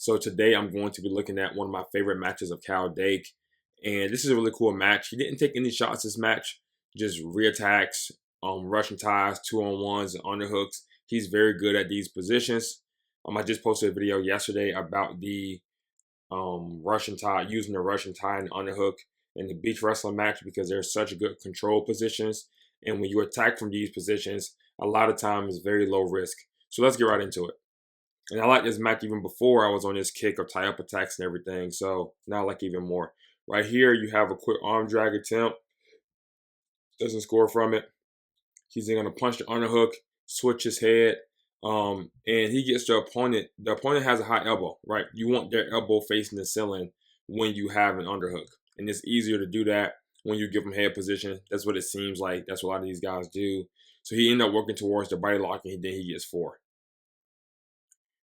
So today I'm going to be looking at one of my favorite matches of Dake. And this is a really cool match. He didn't take any shots this match, just reattacks, Russian ties, 2-on-1s, and underhooks. He's very good at these positions. I just posted a video yesterday about the Russian tie, using the Russian tie and underhook in the beach wrestling match because they're such good control positions. And when you attack from these positions, a lot of times it's very low risk. So let's get right into it. And I like this match even before I was on this kick of tie-up attacks and everything. So now I like even more. Right here, you have a quick arm drag attempt. Doesn't score from it. He's going to punch the underhook, switch his head, and he gets the opponent. The opponent has a high elbow, right? You want their elbow facing the ceiling when you have an underhook. And it's easier to do that when you give them head position. That's what it seems like. That's what a lot of these guys do. So he ended up working towards the body lock, and then he gets 4.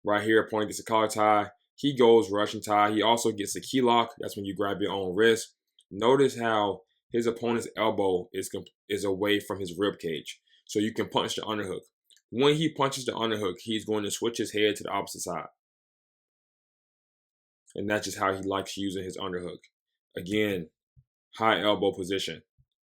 Right here, opponent gets a collar tie. He goes Russian tie. He also gets a key lock. That's when you grab your own wrist. Notice how his opponent's elbow is away from his rib cage. So you can punch the underhook. When he punches the underhook, he's going to switch his head to the opposite side. And that's just how he likes using his underhook. Again, high elbow position.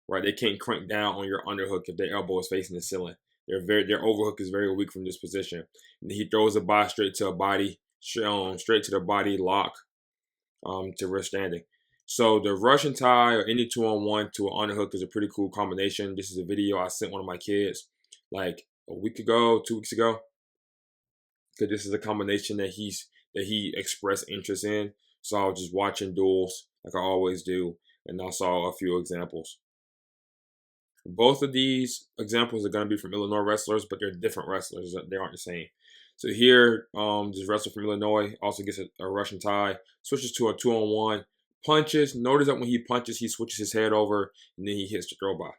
Right? They can't crank down on your underhook if their elbow is facing the ceiling. Their overhook is very weak from this position. And he throws a body straight to a body, straight to the body lock to wrist standing. So the Russian tie or any 2-on-1 to an underhook is a pretty cool combination. This is a video I sent one of my kids like a week ago, 2 weeks ago. Because this is a combination that he expressed interest in. So I was just watching duels like I always do, and I saw a few examples. Both of these examples are going to be from Illinois wrestlers, but they're different wrestlers. They aren't the same. So here, this wrestler from Illinois also gets a Russian tie, switches to a 2-on-1, punches. Notice that when he punches, he switches his head over, and then he hits the throw by.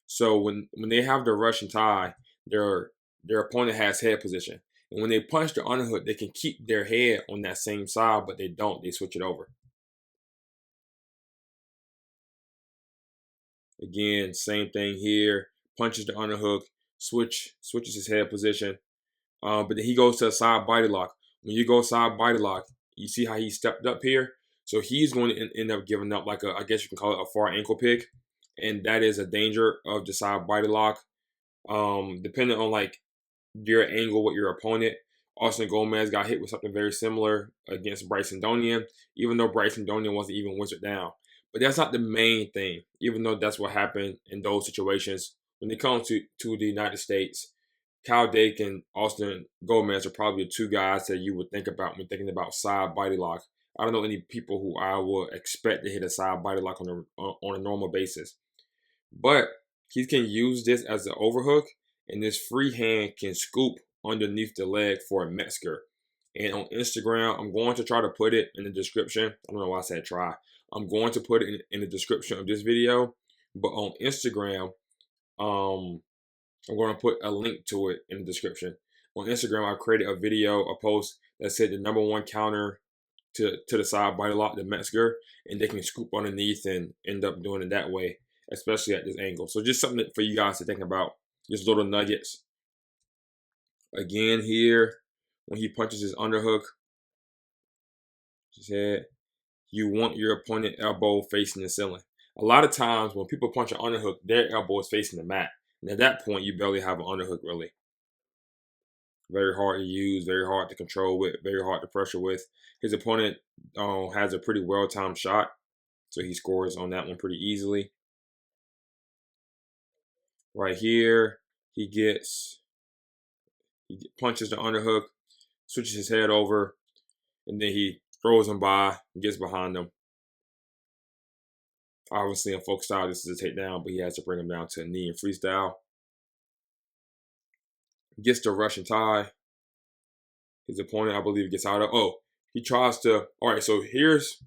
So when they have the Russian tie, their opponent has head position. And when they punch the underhook, they can keep their head on that same side, but they don't. They switch it over. Again, same thing here. Punches the underhook, switches his head position. But then he goes to a side body lock. When you go side body lock, you see how he stepped up here? So he's going to end up giving up like I guess you can call it a far ankle pick. And that is a danger of the side body lock. Depending on like your angle with your opponent. Austin Gomez got hit with something very similar against Bryson Donian, even though Bryson Donian wasn't even wizard down. But that's not the main thing, even though that's what happened in those situations. When it comes to the United States, Dake and Austin Gomez are probably the two guys that you would think about when thinking about side body lock. I don't know any people who I would expect to hit a side body lock on a normal basis. But he can use this as an overhook, and this free hand can scoop underneath the leg for a Metzger. And on Instagram, I'm going to try to put it in the description. I don't know why I said try. I'm going to put it in the description of this video. But on Instagram, I'm going to put a link to it in the description. On Instagram, I created a video, a post that said the #1 counter to the side body lock, the Metzger, and they can scoop underneath and end up doing it that way, especially at this angle. So just something for you guys to think about, just little nuggets. Again here, when he punches his underhook, his head, you want your opponent elbow facing the ceiling. A lot of times when people punch an underhook, their elbow is facing the mat. And at that point, you barely have an underhook really. Very hard to use, very hard to control with, very hard to pressure with. His opponent has a pretty well-timed shot, so he scores on that one pretty easily. Right here, he punches the underhook, switches his head over, and then he throws him by, gets behind him. Obviously, in folk style, this is a takedown, but he has to bring him down to a knee in freestyle. Gets the Russian tie. His opponent, I believe, gets out of. Oh, he tries to. All right, so here's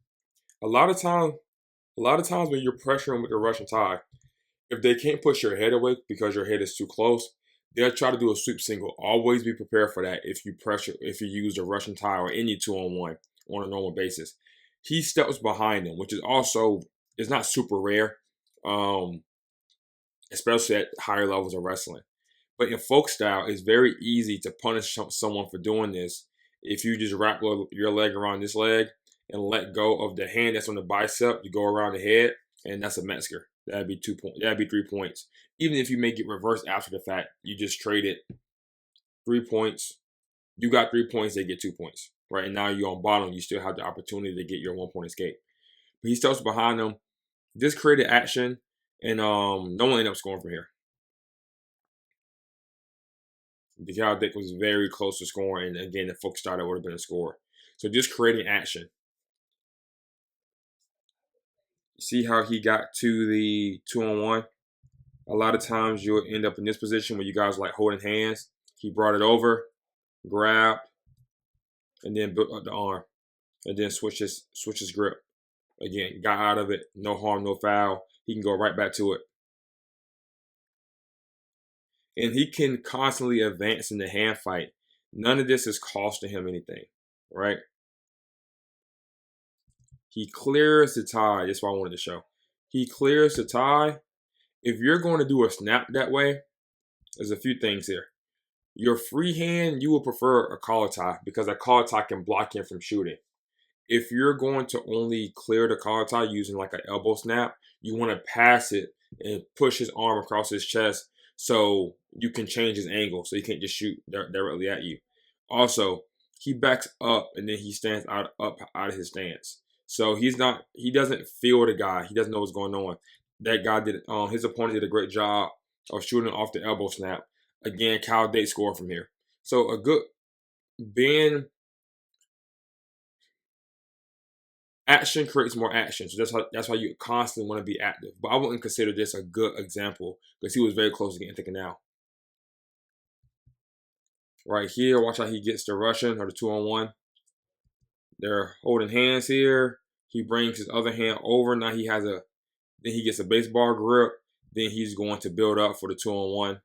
a lot of times when you're pressuring with the Russian tie, if they can't push your head away because your head is too close, they'll try to do a sweep single. Always be prepared for that if you use the Russian tie or any 2-on-1 on a normal basis. He steps behind him, which is also is not super rare, especially at higher levels of wrestling. But in folk style, it's very easy to punish someone for doing this if you just wrap your leg around this leg and let go of the hand that's on the bicep, you go around the head, and that's a Metzger. That'd be 2 points. That'd be 3 points. Even if you make it reverse after the fact, you just trade it 3 points. You got 3 points, they get 2 points. Right? And now you're on bottom, you still have the opportunity to get your 1 point escape. But he steps behind them. This created action, and no one ended up scoring from here. Dake was very close to scoring, and again, if Fook started, it would have been a score. So just creating action. See how he got to the 2-on-1? A lot of times you'll end up in this position where you guys like holding hands. He brought it over, grabbed, and then built up the arm, and then switch his grip. Again, got out of it, no harm, no foul. He can go right back to it. And he can constantly advance in the hand fight. None of this is costing him anything, right? He clears the tie. That's what I wanted to show. He clears the tie. If you're going to do a snap that way, there's a few things here. Your free hand, you would prefer a collar tie because a collar tie can block him from shooting. If you're going to only clear the collar tie using like an elbow snap, you want to pass it and push his arm across his chest so you can change his angle so he can't just shoot directly at you. Also, he backs up and then he stands up out of his stance. So he doesn't feel the guy. He doesn't know what's going on. That guy his opponent did a great job of shooting off the elbow snap. Again, Kyle Dake scored from here. So a good action creates more action. So that's why you constantly want to be active. But I wouldn't consider this a good example because he was very close to getting taken out. Right here, watch how he gets the Russian or the 2-on-1. They're holding hands here. He brings his other hand over. Now then he gets a baseball grip. Then he's going to build up for the 2-on-1.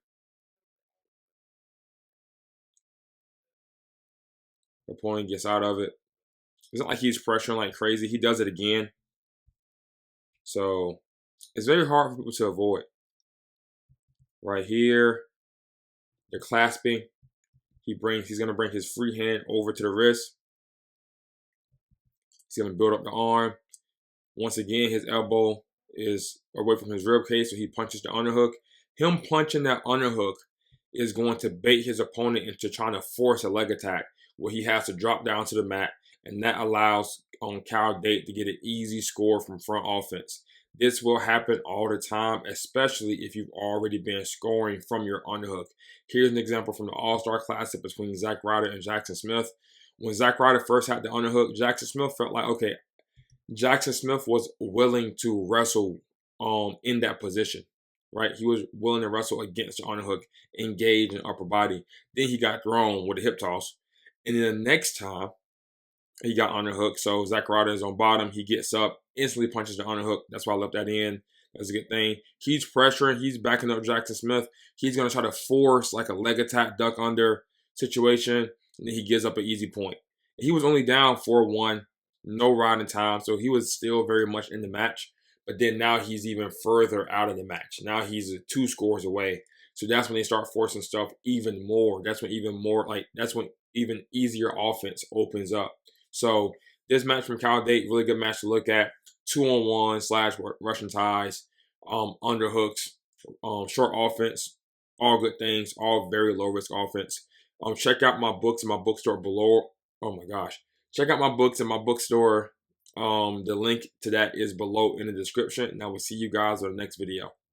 The opponent gets out of it. It's not like he's pressuring like crazy. He does it again. So it's very hard for people to avoid. Right here, they're clasping. He's going to bring his free hand over to the wrist. He's going to build up the arm. Once again, his elbow is away from his rib cage, so he punches the underhook. Him punching that underhook is going to bait his opponent into trying to force a leg attack where he has to drop down to the mat, and that allows Kyle Dake to get an easy score from front offense. This will happen all the time, especially if you've already been scoring from your underhook. Here's an example from the All-Star Classic between Zack Ryder and Jackson Smith. When Zack Ryder first had the underhook, Jackson Smith felt like, okay, Jackson Smith was willing to wrestle in that position, right? He was willing to wrestle against the underhook, engage in upper body. Then he got thrown with a hip toss. And then the next time, he got underhook. So Zack Ryder is on bottom. He gets up, instantly punches the underhook. That's why I left that in. That's a good thing. He's pressuring. He's backing up Jackson Smith. He's going to try to force like a leg attack, duck under situation. And then he gives up an easy point. He was only down 4-1. No riding time. So he was still very much in the match. But then now he's even further out of the match. Now he's 2 scores away. So that's when they start forcing stuff even more. That's when even easier offense opens up. So this match from Kyle Dake, really good match to look at. 2-on-1 / Russian ties, underhooks, short offense, all good things, all very low risk offense. Check out my books in my bookstore below. Oh my gosh. Check out my books in my bookstore. The link to that is below in the description. And I will see you guys on the next video.